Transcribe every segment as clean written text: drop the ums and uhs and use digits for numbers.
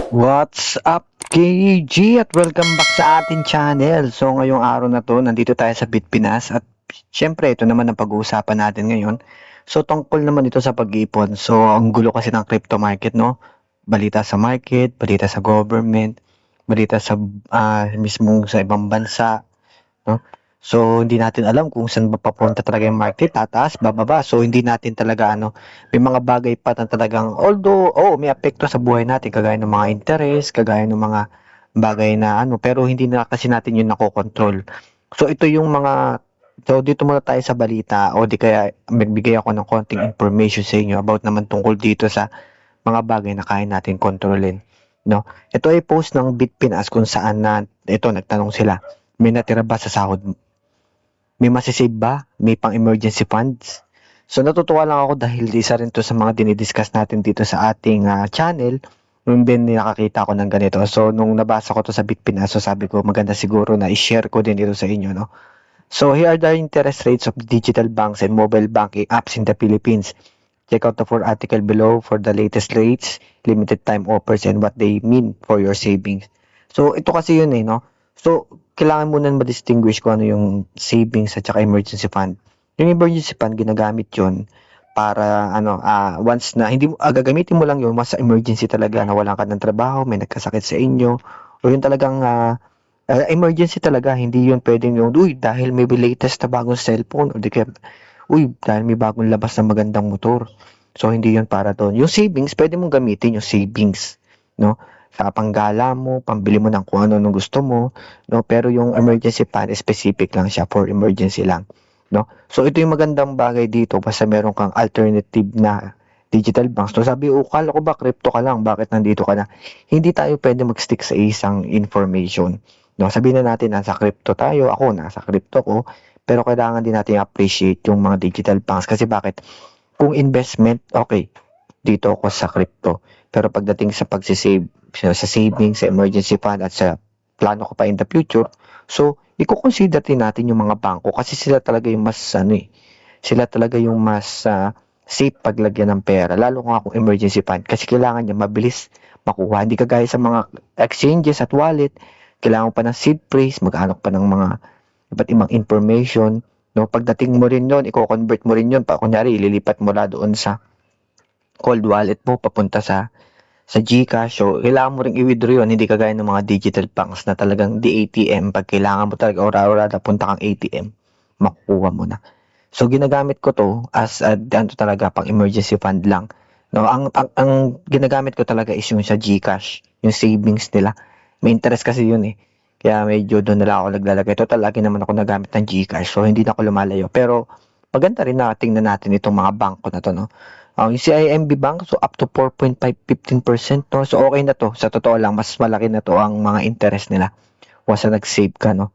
What's up, KG? At welcome back sa ating channel. So, ngayong araw na to, nandito tayo sa Bitpinas at syempre, ito naman ang pag-uusapan natin ngayon. So, tungkol naman ito sa pag-iipon. So, ang gulo kasi ng crypto market, no? Balita sa market, balita sa government, balita sa mismong sa ibang bansa, no? So, hindi natin alam kung saan ba papunta talaga yung market, tataas, bababa. So, hindi natin talaga may mga bagay pa na talagang although may apekto sa buhay natin kagaya ng mga interest, kagaya ng mga bagay na pero hindi na kasi natin yun nakokontrol. So, ito yung mga so dito muna tayo sa balita o di kaya magbigay ako ng konting information sa inyo about naman tungkol dito sa mga bagay na kaya natin kontrolin, no? Ito ay post ng Bitpinas kung saan na ito nagtanong sila, may natira ba sa sahod mo? May masisave ba? May pang-emergency funds? So natutuwa lang ako dahil isa rin to sa mga dinidiscuss natin dito sa ating channel. Nung din nakakita ko ng ganito. So nung nabasa ko to sa Bitpinas, so sabi ko maganda siguro na i-share ko din ito sa inyo, no? So here are the interest rates of digital banks and mobile banking apps in the Philippines. Check out the full article below for the latest rates, limited time offers, and what they mean for your savings. So ito kasi yun no? So kailangan mo na ma-distinguish kung ano yung savings at saka emergency fund. Yung emergency fund, ginagamit yun para once na hindi mo gagamitin mo lang yun once sa emergency talaga na wala ka ng trabaho, may nagkasakit sa inyo, o yun talagang emergency talaga, hindi yun pwedeng yung dahil may latest na bagong cellphone o di kaya dahil may bagong labas na magandang motor. So hindi yun para doon. Yung savings, pwede mong gamitin yung savings, no? Sa panggala mo, pambili mo ng kung ano nung gusto mo, no? Pero yung emergency fund, specific lang siya for emergency lang, no? So ito yung magandang bagay dito basta meron kang alternative na digital banks. So sabi, kala ko ba crypto ka lang, bakit nandito ka na? Hindi tayo pwede mag-stick sa isang information, no? Sabihin na natin nasa crypto tayo, ako nasa crypto ko, pero kailangan din natin appreciate yung mga digital banks kasi bakit? Kung investment, okay, dito ako sa crypto. Pero pagdating sa pagsisave, sa savings, sa emergency fund at sa plano ko pa in the future, so i-consider din natin yung mga bangko kasi sila talaga yung mas sila talaga yung mas safe paglagyan ng pera, lalo kung emergency fund kasi kailangan niya mabilis makuha. Hindi kagaya sa mga exchanges at wallet, kailangan pa ng seed phrase, mag-anak pa ng mga iba't ibang information, no? Pagdating mo rin yon, i-convert mo rin yon, kunyari ililipat mo la doon sa cold wallet mo papunta sa GCash. So kailangan mo ring i-withdraw yun, hindi kagaya ng mga digital banks na talagang di ATM, pag kailangan mo talaga ora-ora punta kang ATM, makukuha mo na. So ginagamit ko to as talaga pang emergency fund lang, no? Ang ginagamit ko talaga is yung sa GCash, yung savings nila. May interest kasi yun kaya medyo doon na lang ako naglalagay. Total, lagi naman ako nagamit ng GCash. So, hindi na ako lumalayo. Pero, maganda rin na tingnan natin itong mga bangko na to, no? Yung CIMB Bank, so up to 4.5-15%, no? So, okay na to. Sa totoo lang, mas malaki na to ang mga interest nila. Once na nag-save ka, no?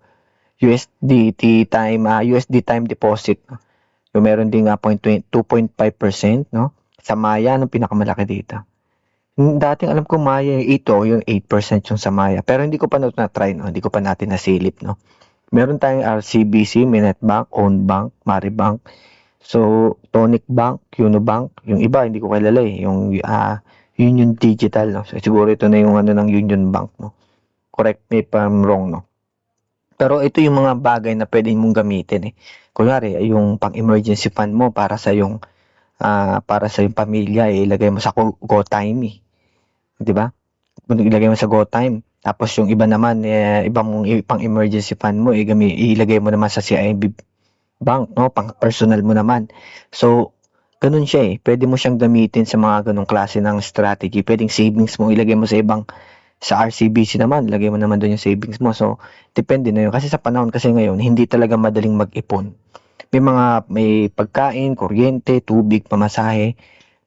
USD time deposit, no? Yung meron din nga 2.5%, no? Sa Maya, anong pinakamalaki dito? Dating alam ko Maya, ito yung 8% yung sa Maya. Pero hindi ko pa na-try, no? Hindi ko pa natin nasilip, no? Meron tayong RCBC, Minetbank, Ownbank, Maribank. So, Tonic Bank, Unibank. Yung iba, hindi ko kilala Yung Union Digital, no? So, siguro ito na yung ng Union Bank, no? Correct me if I'm wrong, no? Pero ito yung mga bagay na pwede mong gamitin Kunyari, yung pang-emergency fund mo para sa yung pamilya, ilagay mo sa GoTime 'di ba? Ilagay mo sa GoTime. Tapos yung iba naman ibang pang emergency fund mo ilagay mo naman sa CIMB Bank, no? Pang personal mo naman. So ganun siya Pwede mo siyang gamitin sa mga ganung klase ng strategy. Pwedeng savings mo ilagay mo sa RCBC naman, ilagay mo naman doon yung savings mo. So depende na yun kasi sa panahon kasi ngayon hindi talaga madaling mag-ipon. May pagkain, kuryente, tubig, pamasahe,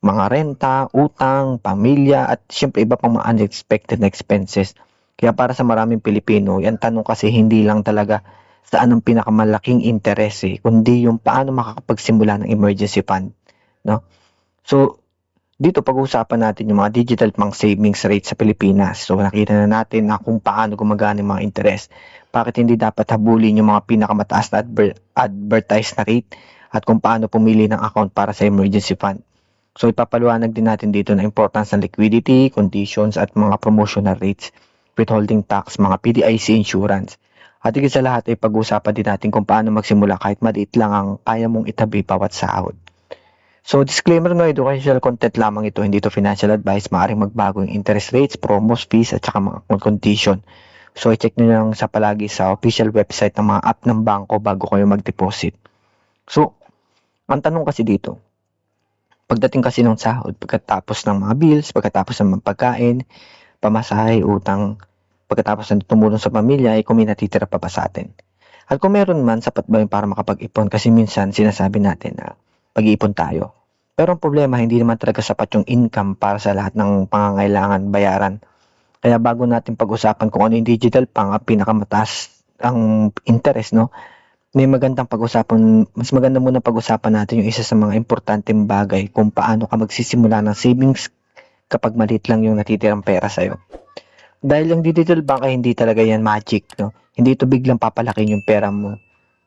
mga renta, utang, pamilya, at syempre iba pang mga unexpected na expenses. Kaya para sa maraming Pilipino, yan tanong kasi hindi lang talaga saan ang pinakamalaking interest kundi yung paano makakapagsimula ng emergency fund, no? So, dito pag-uusapan natin yung mga digital pang savings rate sa Pilipinas. So, nakita na natin na kung paano gumagana yung mga interest. Bakit hindi dapat habulin yung mga pinakamataas na advertised na rate at kung paano pumili ng account para sa emergency fund. So ipapaliwanag din natin dito na importance ng liquidity, conditions at mga promotional rates, withholding tax, mga PDIC insurance. At higit sa lahat ay pag-uusapan din natin kung paano magsimula kahit maliit lang ang kaya mong itabi bawat sahod. So disclaimer no, educational content lamang ito, hindi ito financial advice, maaaring magbago yung interest rates, promos, fees at saka mga condition. So i-check nyo lang sa palagi sa official website ng mga app ng bangko bago kayo mag-deposit. So, ang tanong kasi dito, pagdating kasi ng sahod, pagkatapos ng mga bills, pagkatapos ng mga pagkain, pamasahe, utang, pagkatapos ng tumulong sa pamilya, ay kung may natitira pa ba sa atin. At kung meron man, sapat ba yun para makapag-ipon? Kasi minsan sinasabi natin na pag-iipon tayo. Pero ang problema, hindi naman talaga sapat yung income para sa lahat ng pangangailangan bayaran. Kaya bago natin pag-usapan kung ano yung digital bank, ang pinakamataas ang interest, no? May magandang pag-usapan, mas maganda muna pag-usapan natin yung isa sa mga importanteng bagay kung paano ka magsisimula ng savings kapag maliit lang yung natitirang pera sa'yo. Dahil yung digital bank ay hindi talaga yan magic, no? Hindi ito biglang papalakin yung pera mo.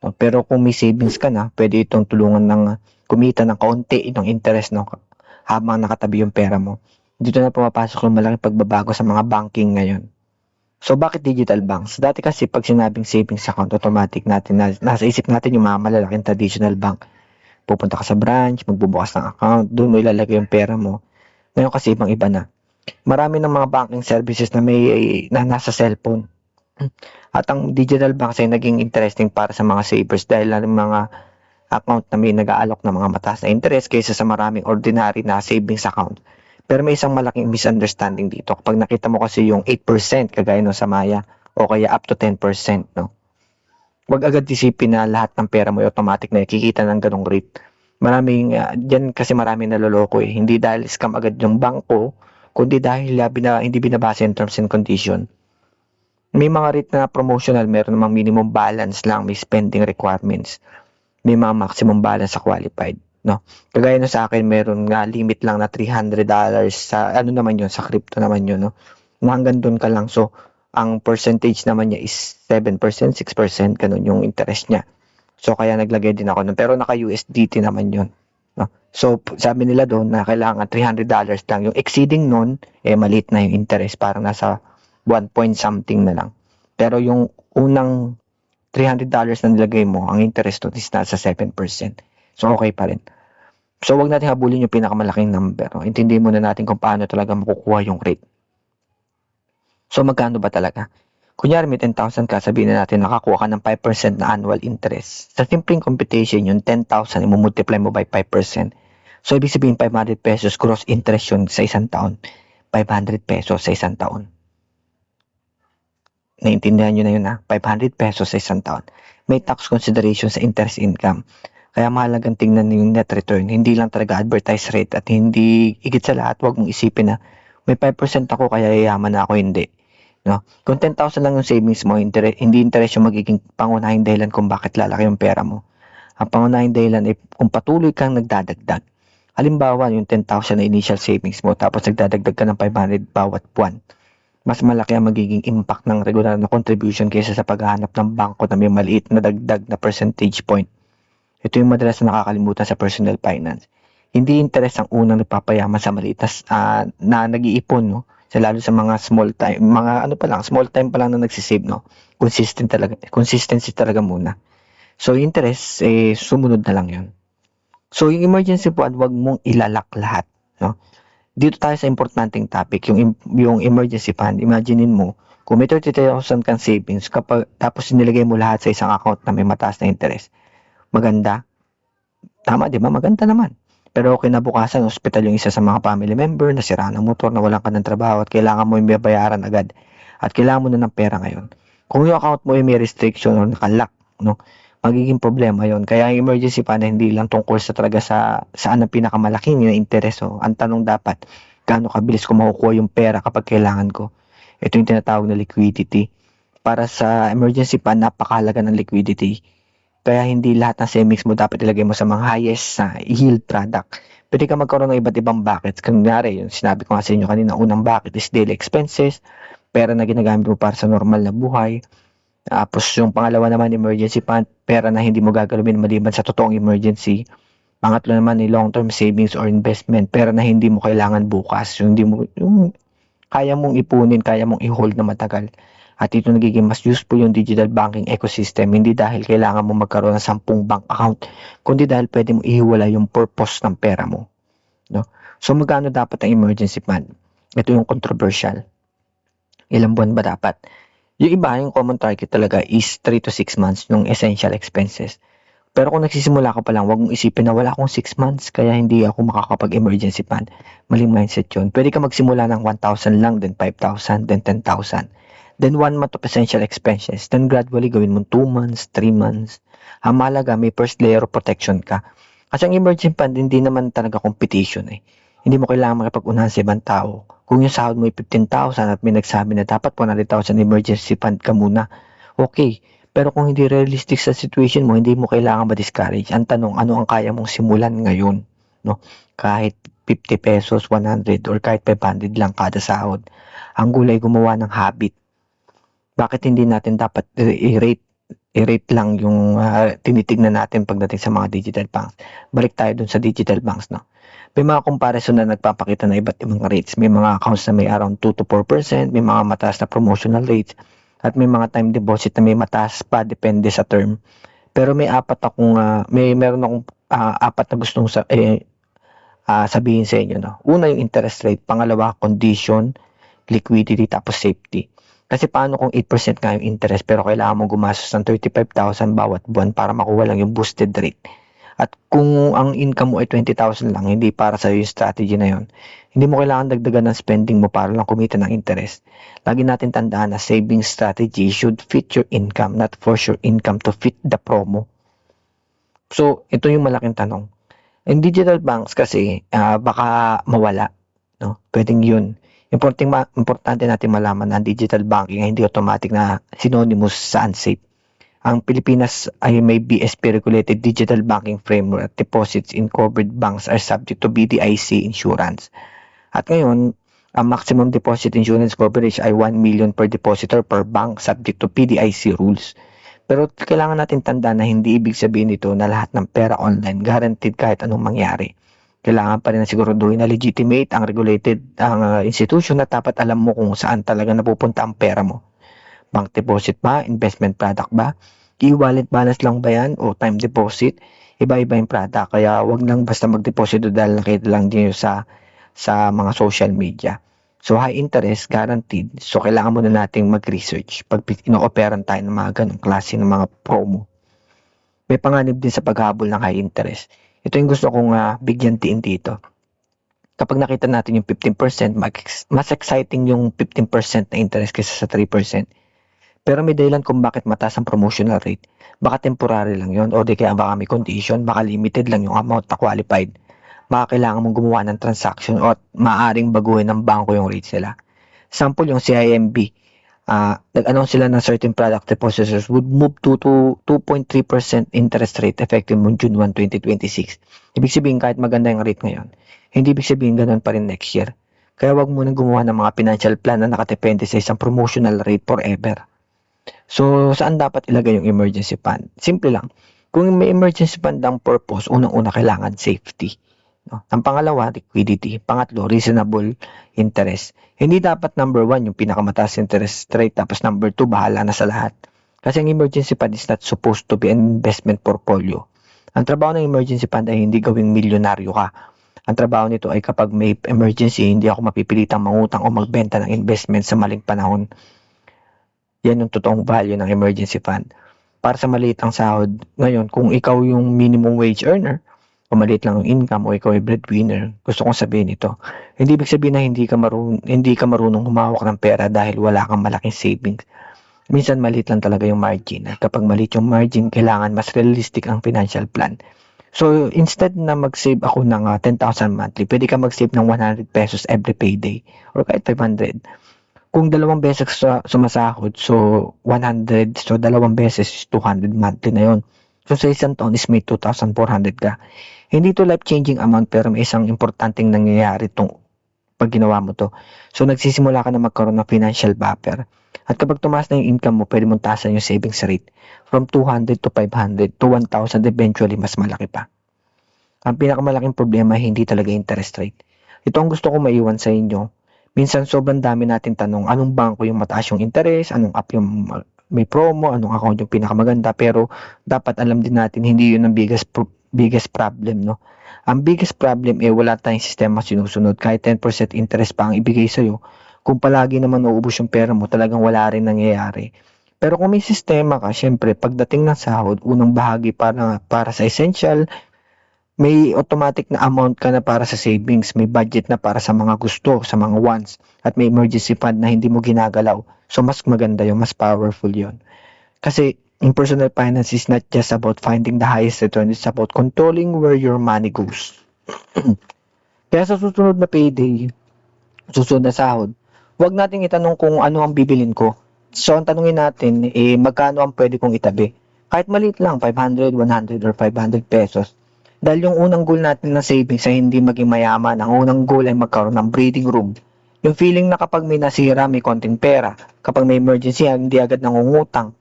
No? Pero kung may savings ka na, pwede itong tulungan ng kumita ng kaunti ng interest, no? Habang nakatabi yung pera mo. Dito na pumapasok yung malaking pagbabago sa mga banking ngayon. So, bakit digital banks? Dati kasi pag sinabing savings account, automatic natin, nasa isip natin yung mga malalaking traditional bank. Pupunta ka sa branch, magbubukas ng account, doon mo ilalagay yung pera mo. Ngayon kasi ibang-iba na. Marami ng mga banking services na na nasa cellphone. At ang digital banks ay naging interesting para sa mga savers dahil ang mga account na may nag-aalok ng mga mataas na interest kaysa sa maraming ordinary na savings account. Pero may isang malaking misunderstanding dito. Kapag nakita mo kasi yung 8% kagaya no sa Maya o kaya up to 10%, no? Huwag agad isipin na lahat ng pera mo ay automatic na kikita ng ganong rate. Diyan kasi maraming naloloko eh. Hindi dahil scam agad yung bangko, kundi dahil hindi binabasa yung terms and condition. May mga rate na promotional, meron namang minimum balance lang, may spending requirements. May mga maximum balance sa qualified. No, kagaya na sa akin meron nga limit lang na $300 sa ano naman yun, sa crypto naman yun, no, na hanggang doon ka lang. So ang percentage naman niya is 7%, 6%, ganun yung interest niya. So kaya naglagay din ako nun, pero naka USDT naman yun, no? So sabi nila doon na kailangan $300 lang, yung exceeding nun maliit na yung interest, parang nasa 1 point something na lang. Pero yung unang $300 na nilagay mo, ang interest doon is nasa 7%. So, okay pa rin. So, wag natin habulin yung pinakamalaking number. Intindihin muna natin kung paano talaga makukuha yung rate. So, magkano ba talaga? Kunyari, may 10,000 ka, sabihin na natin, nakakuha ka ng 5% na annual interest. Sa simpleng computation, yung 10,000, imumultiply mo by 5%. So, ibig sabihin, 500 pesos gross interest yun sa isang taon. 500 pesos sa isang taon. Naintindihan nyo na yun, ha? 500 pesos sa isang taon. May tax consideration sa interest income. Kaya mahalagang tingnan yung net return, hindi lang talaga advertised rate, at hindi, higit sa lahat, huwag mong isipin na may 5% ako kaya yayaman na ako, hindi. No? Kung 10,000 lang yung savings mo, hindi interest yung magiging pangunahing dahilan kung bakit lalaki yung pera mo. Ang pangunahing dahilan ay kung patuloy kang nagdadagdag. Halimbawa, yung 10,000 na initial savings mo, tapos nagdadagdag ka ng 500 bawat buwan. Mas malaki ang magiging impact ng regular na contribution kaysa sa paghahanap ng bangko na may maliit na dagdag na percentage point. Ito yung madalas na nakakalimutan sa personal finance. Hindi interest ang unang nagpapayaman sa maliit na nag-iipon, no? Lalo sa mga small time pa lang na nagsisave, no? Consistency talaga muna. So, interest, sumunod na lang yun. So, yung emergency fund, wag mong ilalak lahat, no? Dito tayo sa importanteng topic, yung emergency fund. Imaginein mo, kung may 30,000 kang savings, tapos nilagay mo lahat sa isang account na may mataas na interest, maganda? Tama, di ba? Maganda naman. Pero kinabukasan, hospital yung isa sa mga family member, nasira ng motor, nawalan ka ng trabaho, at kailangan mo yung bayaran agad. At kailangan mo na ng pera ngayon. Kung yung account mo ay may restriction o nakalock, no, magiging problema yon. Kaya yung emergency fund hindi lang tungkol sa talaga saan ang pinakamalaking na interest. So, ang tanong dapat, gaano kabilis ko makukuha yung pera kapag kailangan ko? Ito yung tinatawag na liquidity. Para sa emergency fund, napakahalaga ng liquidity. Kaya hindi lahat ng savings mo dapat ilagay mo sa mga highest yield product. Pwede ka magkaroon ng iba't ibang buckets. Kunyari, yung sinabi ko nga sa inyo kanina, unang bucket is daily expenses, pera na ginagamit mo para sa normal na buhay. Tapos yung pangalawa naman, emergency fund, pera na hindi mo gagawin maliban sa totoong emergency. Pangatlo naman ay long-term savings or investment, pera na hindi mo kailangan bukas, yung kaya mong ipunin, kaya mong i-hold na matagal. At ito nagiging mas useful yung digital banking ecosystem, hindi dahil kailangan mo magkaroon ng 10 bank account, kundi dahil pwede mo ihiwalay yung purpose ng pera mo, no? So magkano dapat ang emergency fund? Ito yung controversial. Ilang buwan ba dapat? Yung iba, yung common target talaga is 3 to 6 months ng essential expenses. Pero kung nagsisimula ka pa lang, wag mong isipin na wala akong 6 months kaya hindi ako makakapag-emergency fund. Maling mindset yun. Pwede ka magsimula ng 1,000 lang, then 5,000, then 10,000. Then 1 month of essential expenses. Then gradually gawin mo 2 months, 3 months. Ang mahalaga, may first layer of protection ka. Kasi ang emergency fund, hindi naman talaga competition eh. Hindi mo kailangan makipag-unahan sa ibang tao. Kung yung sahod mo ay 15,000 at may nagsabi na dapat 100,000 emergency fund ka muna, okay. Pero kung hindi realistic sa situation mo, hindi mo kailangan ma-discourage. Ang tanong, ano ang kaya mong simulan ngayon? No? Kahit 50 pesos, 100, or kahit 500 lang kada sahod. Ang gulay gumawa ng habit. Bakit hindi natin dapat i-rate lang yung tinitignan natin pagdating sa mga digital banks? Balik tayo dun sa digital banks, no? May mga comparison na nagpapakita na iba't ibang rates. May mga accounts na may around 2 to 4%, may mga mataas na promotional rates, at may mga time deposit na may mataas pa depende sa term. Pero may meron akong apat na gustong sabihin sa inyo, no. Una yung interest rate, pangalawa condition, liquidity, tapos safety. Kasi paano kung 8% nga yung interest pero kailangan mo gumastos ng 35,000 bawat buwan para makuha lang yung boosted rate. At kung ang income mo ay 20,000 lang, hindi para sa yung strategy na yon. Hindi mo kailangan dagdagan ng spending mo para lang kumita ng interest. Lagi natin tandaan na saving strategy should fit your income, not force your income to fit the promo. So, ito yung malaking tanong. In digital banks kasi, baka mawala, no? Pwedeng yun. Importante natin malaman na ang digital banking ay hindi automatic na synonymous sa unsafe. Ang Pilipinas ay may BSP-regulated digital banking framework at deposits in covered banks are subject to BDIC insurance. At ngayon, ang maximum deposit insurance coverage ay 1 million per depositor per bank subject to PDIC rules. Pero kailangan natin tandaan na hindi ibig sabihin nito na lahat ng pera online guaranteed kahit anong mangyari. Kailangan pa rin na siguraduhin na legitimate ang regulated institution at dapat alam mo kung saan talaga napupunta ang pera mo. Bank deposit ba? Investment product ba? E-wallet balance lang ba yan? O time deposit? Iba-iba yung product. Kaya wag lang basta mag-deposit dahil nakita lang din sa mga social media. So, high interest, guaranteed. So, kailangan muna nating mag-research pag ino-operan tayo ng mga ganong klase ng mga promo. May panganib din sa paghabol ng high interest. Ito yung gusto kong bigyan tiin dito. Kapag nakita natin yung 15%, mas exciting yung 15% na interest kaysa sa 3%. Pero may dahilan kung bakit mataas ang promotional rate. Baka temporary lang yon o di kaya baka may condition, baka limited lang yung amount na qualified. Baka kailangan mong gumawa ng transaction o maaring baguhin ng bangko yung rates nila. Sample yung CIMB. Nag-announce sila na certain product depositors would move to 2.3% interest rate effective June 1, 2026. Ibig sabihin kahit maganda yung rate ngayon, hindi ibig sabihin ganun pa rin next year. Kaya wag mo nang gumawa ng mga financial plan na nakadepende sa isang promotional rate forever. So, saan dapat ilagay yung emergency fund? Simple lang. Kung may emergency fund ang purpose, unang-una kailangan safety. No? Ang pangalawa, liquidity. Pangatlo, reasonable interest. Hindi dapat number 1 yung pinakamataas interest rate, tapos number 2, bahala na sa lahat. Kasi ang emergency fund is not supposed to be an investment portfolio. Ang trabaho ng emergency fund ay hindi gawing milyonaryo ka. Ang trabaho nito ay kapag may emergency, hindi ako mapipilitang mangutang o magbenta ng investment sa maling panahon. Yan yung totoong value ng emergency fund. Para sa maliit ang sahod, ngayon, kung ikaw yung minimum wage earner, o maliit lang yung income, o ikaw ay breadwinner, gusto kong sabihin ito. Hindi ibig sabihin na hindi ka marunong humawak ng pera dahil wala kang malaking savings. Minsan maliit lang talaga yung margin. At kapag maliit yung margin, kailangan mas realistic ang financial plan. So, instead na mag-save ako ng 10,000 monthly, pwede ka mag-save ng 100 pesos every payday, or kahit 500. Kung 2 beses sumasahod, so 100, so 2 beses is 200 monthly na yon. So sa isang taon is may 2,400 ka. Hindi to life-changing amount pero may isang importanteng nangyayari itong pag ginawa mo to. So nagsisimula ka na magkaroon ng financial buffer. At kapag tumaas na yung income mo, pwede mong taasan yung savings rate from 200 to 500 to 1,000, eventually mas malaki pa. Ang pinakamalaking problema ay hindi talaga interest rate. Ito ang gusto ko maiwan sa inyo. Minsan sobrang dami nating tanong, anong bangko yung mataas yung interest, anong app yung may promo, anong account yung pinakamaganda, pero dapat alam din natin hindi yun ang biggest problem, no? Ang biggest problem wala tayong sistema sinusunod. Kahit 10% interest pa ang ibigay sa'yo, kung palagi naman uubos yung pera mo, talagang wala rin nangyayari. Pero kung may sistema ka, syempre, pagdating ng sahod, unang bahagi para sa essential, may automatic na amount ka na para sa savings, may budget na para sa mga gusto, sa mga wants, at may emergency fund na hindi mo ginagalaw. So, mas maganda yun, mas powerful yun. Kasi, in personal finance is not just about finding the highest return, it's about controlling where your money goes. Kaya sa susunod na payday, susunod na sahod, huwag nating itanong kung ano ang bibilin ko. So, ang tanungin natin, magkano ang pwede kong itabi? Kahit maliit lang, 500, 100, or 500 pesos. Dahil yung unang goal natin ng savings ay hindi maging mayaman. Ang unang goal ay magkaroon ng breathing room. Yung feeling na kapag may nasira, may konting pera. Kapag may emergency, hindi agad nangungutang.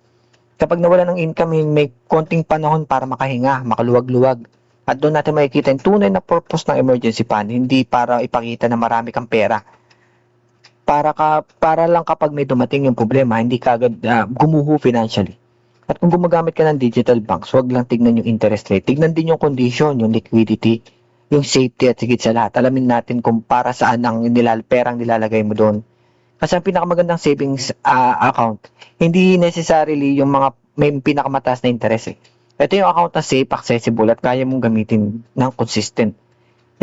Kapag nawala ng income, may konting panahon para makahinga, makaluwag-luwag. At doon natin makikita yung tunay na purpose ng emergency fund, hindi para ipakita na marami kang pera. Para lang kapag may dumating yung problema, hindi ka agad gumuho financially. At kung gumagamit ka ng digital banks, huwag lang tignan yung interest rate. Tignan din yung condition, yung liquidity, yung safety at sigit sa lahat. Alamin natin kung para saan ang perang nilalagay mo doon. Kasi ang pinakamagandang savings account, hindi necessarily yung mga may pinakamataas na interest eh. Ito yung account na safe, accessible at kaya mong gamitin ng consistent.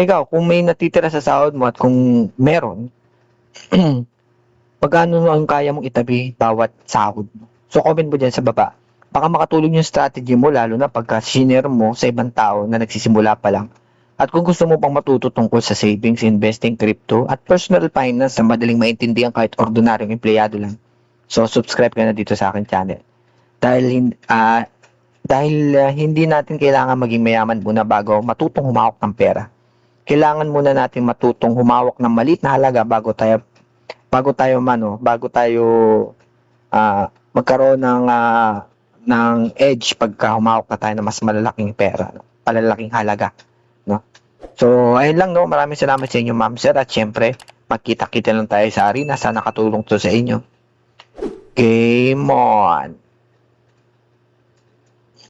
Ikaw, kung may natitira sa sahod mo at kung meron, pagkano ang kaya mong itabi bawat sahod mo. So comment mo dyan sa baba. Baka makatulong yung strategy mo lalo na pagka shinare mo sa ibang tao na nagsisimula pa lang. At kung gusto mo pang matuto tungkol sa savings, investing, crypto, at personal finance na madaling maintindihan kahit ordinaryong empleyado lang. So subscribe ka na dito sa akin channel. Dahil hindi natin kailangan maging mayaman muna bago matutong humawak ng pera. Kailangan muna natin matutong humawak ng maliit na halaga bago tayo magkaroon ng edge pagka humawak na tayo ng mas malalaking pera, no? Malalaking halaga, no? So, ayun lang, no? Maraming salamat sa inyo, ma'am, sir, at syempre, magkita-kita lang tayo sa arena. Sana nakatulong to sa inyo. Game on!